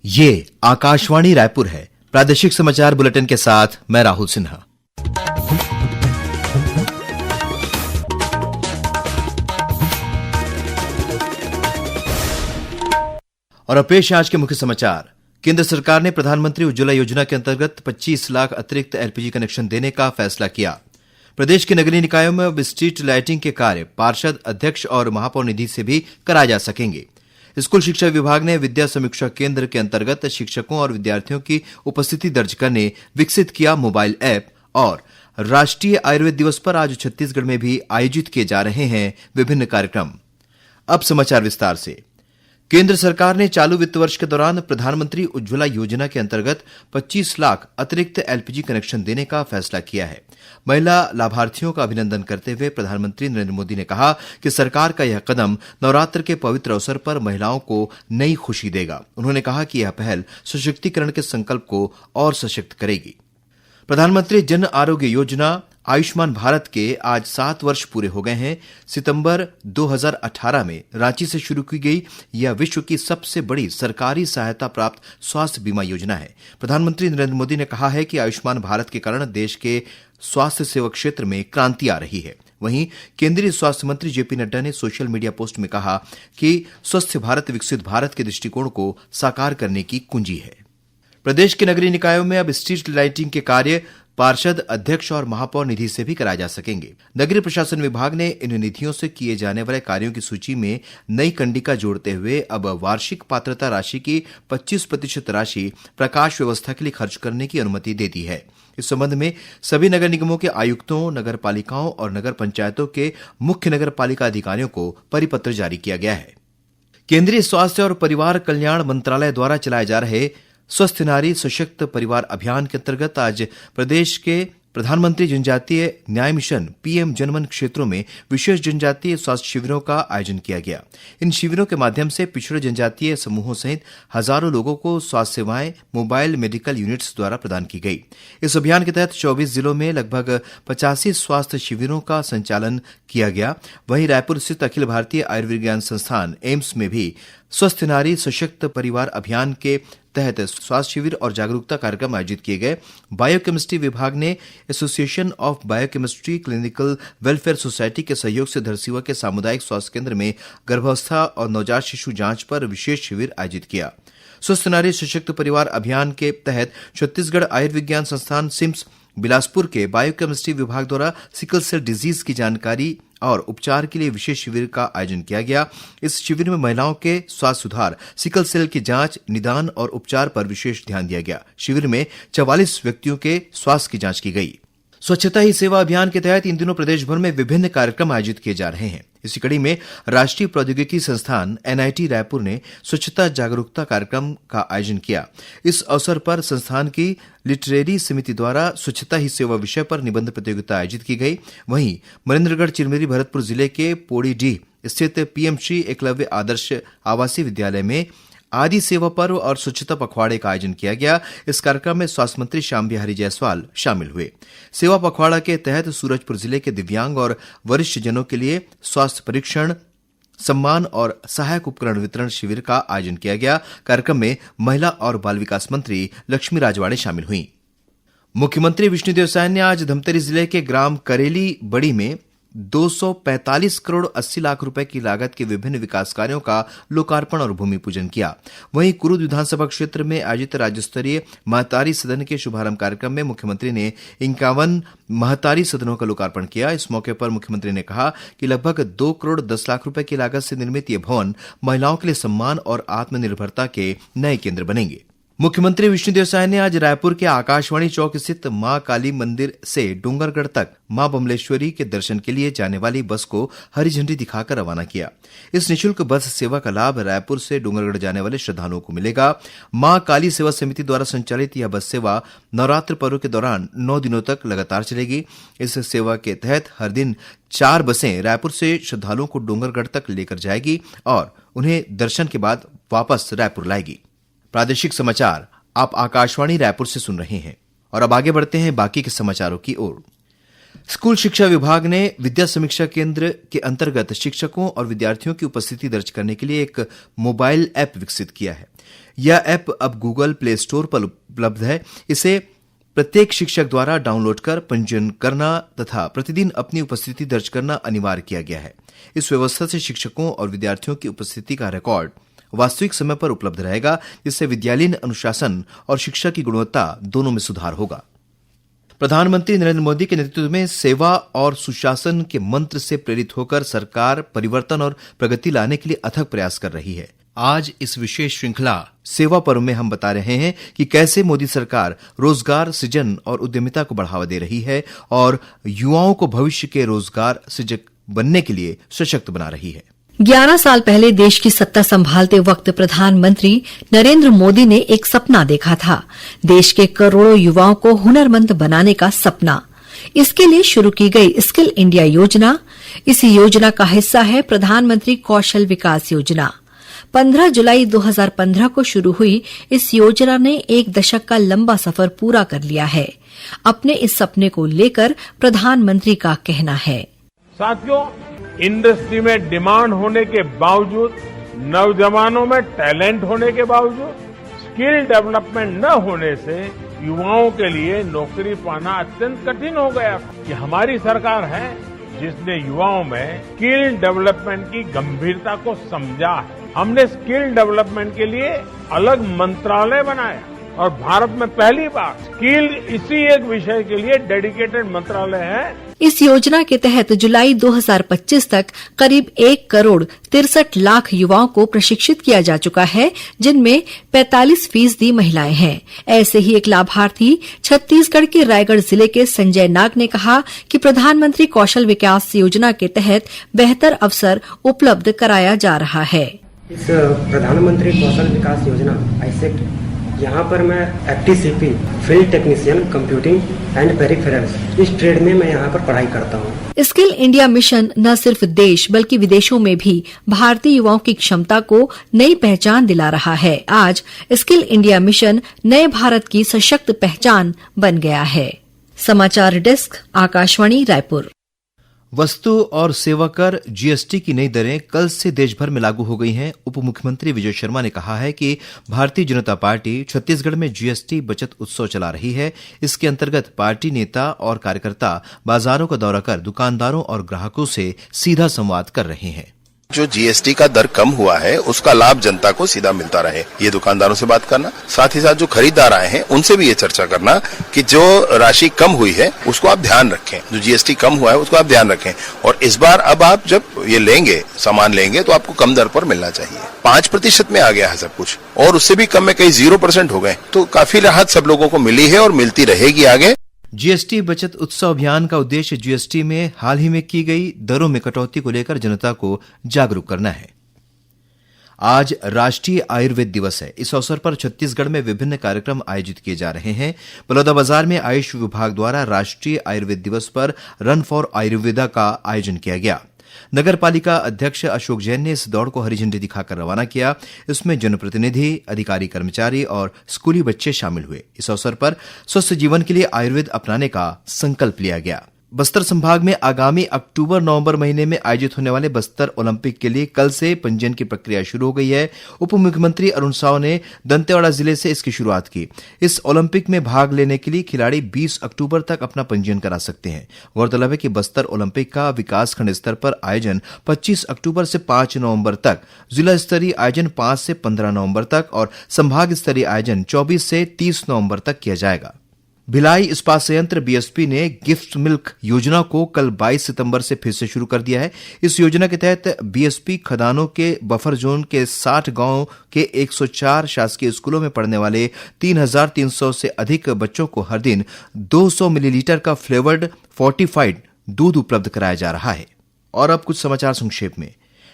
ये आकाशवाणी रायपुर है। प्रादेशिक समाचार बुलेटिन के साथ मैं राहुल सिन्हा। और अब पेश है आज के मुख्य समाचार। केंद्र सरकार ने प्रधानमंत्री उज्ज्वला योजना के अंतर्गत 25 लाख अतिरिक्त एलपीजी कनेक्शन देने का फैसला किया। प्रदेश के नगरीय निकायों में अब स्ट्रीट लाइटिंग के कार्य पार्षद, अध्यक्ष और महापौर निधि से भी कराए जा सकेंगे। स्कूल शिक्षा विभाग ने विद्या समीक्षा केंद्र के अंतर्गत शिक्षकों और विद्यार्थियों की उपस्थिति दर्ज करने विकसित किया मोबाइल ऐप। और राष्ट्रीय आयुर्वेद दिवस पर आज छत्तीसगढ़ में भी आयोजित किए जा रहे हैं विभिन्न कार्यक्रम। अब समाचार विस्तार से। केंद्र सरकार ने चालू वित्त वर्ष के दौरान प्रधानमंत्री उज्ज्वला योजना के अंतर्गत 25 लाख अतिरिक्त एलपीजी कनेक्शन देने का फैसला किया है। महिला लाभार्थियों का अभिनंदन करते हुए प्रधानमंत्री नरेंद्र मोदी ने कहा कि सरकार का यह कदम नवरात्र के पवित्र अवसर पर महिलाओं को नई खुशी देगा। उन्होंने कहा कि यह पहल सशक्तिकरण के संकल्प को और सशक्त करेगी। प्रधानमंत्री जन आरोग्य योजना आयुष्मान भारत के आज 7 वर्ष पूरे हो गए हैं। सितंबर 2018 में रांची से शुरू की गई यह विश्व की सबसे बड़ी सरकारी सहायता प्राप्त स्वास्थ्य बीमा योजना है। प्रधानमंत्री नरेंद्र मोदी ने कहा है कि आयुष्मान भारत के कारण देश के स्वास्थ्य सेवा क्षेत्र में क्रांति आ रही है। वहीं केंद्रीय स्वास्थ्य मंत्री जेपी नड्डा ने सोशल मीडिया पोस्ट में कहा कि स्वस्थ भारत विकसित भारत के दृष्टिकोण को साकार करने की कुंजी है। प्रदेश के नगरीय निकायों में अब स्ट्रीट लाइटिंग के कार्य पार्षद, अध्यक्ष और महापौर निधि से भी कराए जा सकेंगे। नगरीय प्रशासन विभाग ने इन निधियों से किए जाने वाले कार्यों की सूची में नई कंडिका जोड़ते हुए अब वार्षिक पात्रता राशि की 25% राशि प्रकाश व्यवस्था के लिए खर्च करने की अनुमति दे दी है। इस संबंध में सभी नगर निगमों के आयुक्तों, नगर पालिकाओं और नगर पंचायतों के मुख्य नगर पालिका अधिकारियों को परिपत्र जारी किया गया है। केंद्रीय स्वास्थ्य और परिवार कल्याण मंत्रालय द्वारा चलाए जा रहे स्वस्थ नारी सशक्त परिवार अभियान के अंतर्गत आज प्रदेश के प्रधानमंत्री जनजातीय न्याय मिशन पीएम जनमन क्षेत्रों में विशेष जनजातीय स्वास्थ्य शिविरों का आयोजन किया गया। इन शिविरों के माध्यम से पिछड़े जनजातीय समूहों सहित हजारों लोगों को स्वास्थ्य सेवाएं मोबाइल मेडिकल यूनिट्स द्वारा प्रदान की गई। इस अभियान के तहत 24 जिलों में लगभग 85 स्वास्थ्य शिविरों का संचालन किया गया। वहीं रायपुर स्थित अखिल भारतीय आयुर्विज्ञान संस्थान एम्स में भी स्वस्थ नारी सशक्त परिवार अभियान के तहत स्वास्थ्य शिविर और जागरूकता कार्यक्रम आयोजित किए गए। बायोकेमिस्ट्री विभाग ने association of biochemistry clinical welfare society के सहयोग से धरसीवा के सामुदायिक स्वास्थ्य केंद्र में गर्भावस्था और नवजात शिशु जांच पर विशेष शिविर आयोजित किया। स्वस्थ नारी सशक्त परिवार अभियान के तहत छत्तीसगढ़ आयुर्विज्ञान संस्थान सिम्स बिलासपुर के बायोकेमिस्ट्री विभाग द्वारा सिकल सेल डिजीज की जानकारी और उपचार के लिए विशेष शिविर का आयोजन किया गया। इस शिविर में महिलाओं के स्वास्थ्य सुधार, सिकल सेल की जांच, निदान और उपचार पर विशेष ध्यान दिया गया। शिविर में 44 व्यक्तियों के स्वास्थ्य की जांच की गई। स्वच्छता ही सेवा अभियान के तहत इन दिनों प्रदेश भर में विभिन्न कार्यक्रम आयोजित किए जा रहे हैं। इसी कड़ी में राष्ट्रीय प्रौद्योगिकी संस्थान एनआईटी रायपुर ने स्वच्छता जागरूकता कार्यक्रम का आयोजन किया। इस अवसर पर संस्थान की लिटरेरी समिति द्वारा स्वच्छता ही सेवा विषय पर निबंध प्रतियोगिता आयोजित की गई। वहीं मरेंद्रगढ़, चिरमिरी, भरतपुर जिले के पोड़ीडीह स्थित पीएम श्री एकलव्य आदर्श आवासीय विद्यालय में आदि सेवा पर्व और स्वच्छता पखवाड़े का आयोजन किया गया। इस कार्यक्रम में स्वास्थ्य मंत्री श्याम बिहारी जायसवाल शामिल हुए। सेवा पखवाड़ा के तहत सूरजपुर जिले के दिव्यांग और वरिष्ठ जनों के लिए स्वास्थ्य परीक्षण, सम्मान और सहायक उपकरण वितरण शिविर का आयोजन किया गया। कार्यक्रम में महिला और बाल विकास मंत्री लक्ष्मी राजवाड़े शामिल हुई। मुख्यमंत्री विष्णुदेव साय ने आज धमतरी जिले के ग्राम करेली बड़ी में 245 करोड़ 80 लाख रुपए की लागत के विभिन्न विकास कार्यों का लोकार्पण और भूमि पूजन किया। वहीं कुरुद विधानसभा क्षेत्र में आयोजित राज्य स्तरीय महतारी सदन के शुभारंभ कार्यक्रम में मुख्यमंत्री ने 51 महतारी सदनों का लोकार्पण किया। इस मौके पर मुख्यमंत्री ने कहा कि लगभग 2 करोड़ 10 लाख रुपए की लागत से निर्मित ये भवन महिलाओं के लिए सम्मान और आत्मनिर्भरता के नए केंद्र बनेंगे। मुख्यमंत्री विष्णुदेव साय ने आज रायपुर के आकाशवाणी चौक स्थित मां काली मंदिर से डूंगरगढ़ तक मां बमलेश्वरी के दर्शन के लिए जाने वाली बस को हरी झंडी दिखाकर रवाना किया। इस निःशुल्क बस सेवा का लाभ रायपुर से डूंगरगढ़ जाने वाले श्रद्धालुओं को मिलेगा। मां काली सेवा समिति द्वारा संचालित यह बस सेवा नवरात्र पर्व के दौरान 9 दिनों तक लगातार चलेगी। इस सेवा के तहत हर दिन 4 बसें रायपुर से श्रद्धालुओं को डूंगरगढ़ तक लेकर जाएगी और उन्हें दर्शन के बाद वापस रायपुर लाएगी। प्रादेशिक समाचार आप आकाशवाणी रायपुर से सुन रहे हैं और अब आगे बढ़ते हैं बाकी के समाचारों की ओर। स्कूल शिक्षा विभाग ने विद्या समीक्षा केंद्र के अंतर्गत शिक्षकों और विद्यार्थियों की उपस्थिति दर्ज करने के लिए एक मोबाइल ऐप विकसित किया है। यह ऐप अब गूगल प्ले स्टोर पर उपलब्ध है। इसे प्रत्येक शिक्षक द्वारा डाउनलोड कर पंजीयन करना तथा प्रतिदिन अपनी उपस्थिति दर्ज करना अनिवार्य किया गया है। इस व्यवस्था से शिक्षकों और विद्यार्थियों की उपस्थिति का रिकॉर्ड वास्तविक समय पर उपलब्ध रहेगा, जिससे विद्यालयीन अनुशासन और शिक्षा की गुणवत्ता दोनों में सुधार होगा। प्रधानमंत्री नरेंद्र मोदी के नेतृत्व में सेवा और सुशासन के मंत्र से प्रेरित होकर सरकार परिवर्तन और प्रगति लाने के लिए अथक प्रयास कर रही है। आज इस विशेष श्रृंखला सेवा पर्व में हम बता रहे हैं कि कैसे मोदी सरकार रोजगार सृजन और उद्यमिता को बढ़ावा दे रही है और युवाओं को भविष्य के रोजगार सृजक बनने के लिए सशक्त बना रही है। 11 साल पहले देश की सत्ता संभालते वक्त प्रधानमंत्री नरेंद्र मोदी ने एक सपना देखा था, देश के करोड़ों युवाओं को हुनरमंद बनाने का सपना। इसके लिए शुरू की गई स्किल इंडिया योजना। इसी योजना का हिस्सा है प्रधानमंत्री कौशल विकास योजना। 15 जुलाई 2015 को शुरू हुई इस योजना ने एक दशक का लंबा सफर पूरा कर लिया है। अपने इस सपने को लेकर प्रधानमंत्री का कहना है, साथियों, इंडस्ट्री में डिमांड होने के बावजूद, नौजवानों में टैलेंट होने के बावजूद, स्किल डेवलपमेंट न होने से युवाओं के लिए नौकरी पाना अत्यंत कठिन हो गया। ये हमारी सरकार है जिसने युवाओं में स्किल डेवलपमेंट की गंभीरता को समझा है। हमने स्किल डेवलपमेंट के लिए अलग मंत्रालय बनाया और भारत में पहली बार स्किल इसी एक विषय के लिए डेडिकेटेड मंत्रालय है। इस योजना के तहत जुलाई 2025 तक करीब 1 करोड़ 63 लाख युवाओं को प्रशिक्षित किया जा चुका है, जिनमें 45% महिलाएं हैं। ऐसे ही एक लाभार्थी छत्तीसगढ़ के रायगढ़ जिले के संजय नाग ने कहा कि प्रधानमंत्री कौशल विकास योजना के तहत बेहतर अवसर उपलब्ध कराया जा रहा है। इस प्रधानमंत्री कौशल विकास योजना आईसेक्ट, यहाँ पर मैं FTCP field technician computing and peripherals इस ट्रेड में मैं यहाँ पर पढ़ाई करता हूँ। स्किल इंडिया मिशन न सिर्फ देश बल्कि विदेशों में भी भारतीय युवाओं की क्षमता को नई पहचान दिला रहा है। आज स्किल इंडिया मिशन नए भारत की सशक्त पहचान बन गया है। समाचार डेस्क, आकाशवाणी रायपुर। वस्तु और सेवा कर जीएसटी की नई दरें कल से देश भर में लागू हो गई हैं। उप मुख्यमंत्री विजय शर्मा ने कहा है कि भारतीय जनता पार्टी छत्तीसगढ़ में जीएसटी बचत उत्सव चला रही है। इसके अंतर्गत पार्टी नेता और कार्यकर्ता बाजारों का दौरा कर दुकानदारों और ग्राहकों से सीधा संवाद कर रहे हैं। जो जीएसटी का दर कम हुआ है उसका लाभ जनता को सीधा मिलता रहे, ये दुकानदारों से बात करना, साथ ही साथ जो खरीदार आए हैं उनसे भी ये चर्चा करना कि जो राशि कम हुई है उसको आप ध्यान रखें, जो जीएसटी कम हुआ है उसको आप ध्यान रखें। और इस बार अब आप जब ये लेंगे, सामान लेंगे, तो आपको कम दर पर मिलना चाहिए। 5% में आ गया है सब कुछ, और उससे भी कम में कई 0% हो गए, तो काफी राहत सब लोगों को मिली है और मिलती रहेगी आगे। जीएसटी बचत उत्सव अभियान का उद्देश्य जीएसटी में हाल ही में की गई दरों में कटौती को लेकर जनता को जागरूक करना है। आज राष्ट्रीय आयुर्वेद दिवस है। इस अवसर पर छत्तीसगढ़ में विभिन्न कार्यक्रम आयोजित किए जा रहे हैं। बलौदाबाजार में आयुष विभाग द्वारा राष्ट्रीय आयुर्वेद दिवस पर रन फॉर आयुर्वेदा का आयोजन किया गया। नगर पालिका अध्यक्ष अशोक जैन ने इस दौड़ को हरी झंडी दिखाकर रवाना किया। इसमें जनप्रतिनिधि, अधिकारी, कर्मचारी और स्कूली बच्चे शामिल हुए। इस अवसर पर स्वस्थ जीवन के लिए आयुर्वेद अपनाने का संकल्प लिया गया। बस्तर संभाग में आगामी अक्टूबर-नवंबर महीने में आयोजित होने वाले बस्तर ओलंपिक के लिए कल से पंजीयन की प्रक्रिया शुरू हो गई है। उप मुख्यमंत्री अरुण साव ने दंतेवाड़ा जिले से इसकी शुरुआत की। इस ओलंपिक में भाग लेने के लिए खिलाड़ी 20 अक्टूबर तक अपना पंजीयन करा सकते हैं। गौरतलब है कि बस्तर ओलंपिक का विकासखंड स्तर पर आयोजन 25 अक्टूबर से 5 नवंबर तक, जिला स्तरीय आयोजन 5 से 15 नवंबर तक और संभाग स्तरीय आयोजन 24 से 30 नवंबर तक किया जाएगा। भिलाई इस्पात संयंत्र बीएसपी ने गिफ्ट मिल्क योजना को कल 22 सितंबर से फिर से शुरू कर दिया है। इस योजना के तहत बीएसपी खदानों के बफर जोन के 60 गांव के 104 शासकीय स्कूलों में पढ़ने वाले 3,300 से अधिक बच्चों को हर दिन 200 मिलीलीटर का फ्लेवर्ड फोर्टिफाइड दूध उपलब्ध कराया जा रहा है। और अब कुछ समाचार संक्षेप में।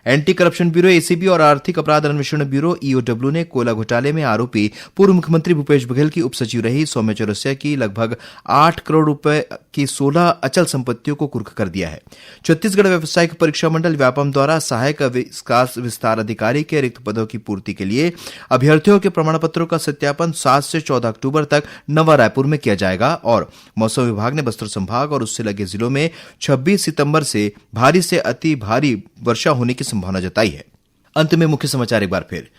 एंटी करप्शन ब्यूरो एसीबी और आर्थिक अपराध अन्वेषण ब्यूरो ईओडब्ल्यू ने कोयला घोटाले में आरोपी पूर्व मुख्यमंत्री भूपेश बघेल की उपसचिव रही सौम्या चौरसिया की लगभग 8 करोड़ रुपए की 16 अचल संपत्तियों को कुर्क कर दिया है। छत्तीसगढ़ व्यावसायिक परीक्षा मंडल व्यापम द्वारा सहायक विकास विस्तार अधिकारी के रिक्त पदों की पूर्ति के लिए अभ्यर्थियों के प्रमाण पत्रों का सत्यापन 7 से 14 अक्टूबर तक नवा रायपुर में किया जाएगा और मौसम विभाग ने बस्तर संभाग और उससे लगे जिलों में 26 सितंबर से भारी से अति भारी वर्षा होने की संभावना जताई है। अंत में मुख्य समाचार एक बार फिर।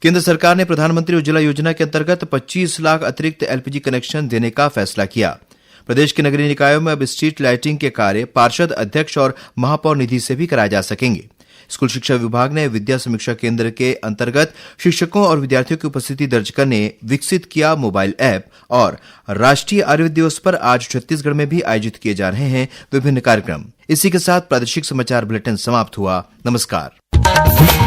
केंद्र सरकार ने प्रधानमंत्री उज्ज्वला योजना के अंतर्गत 25 लाख अतिरिक्त एलपीजी कनेक्शन देने का फैसला किया। प्रदेश के नगरीय निकायों में अब स्ट्रीट लाइटिंग के कार्य पार्षद, अध्यक्ष और महापौर निधि से भी कराए जा सकेंगे। स्कूल शिक्षा विभाग ने विद्या समीक्षा केंद्र के अंतर्गत शिक्षकों और विद्यार्थियों की उपस्थिति दर्ज करने विकसित किया मोबाइल ऐप और राष्ट्रीय आयुर्वेद दिवस पर आज छत्तीसगढ़ में भी आयोजित किए जा रहे हैं विभिन्न कार्यक्रम। इसी के साथ प्रादेशिक समाचार बुलेटिन समाप्त हुआ। नमस्कार।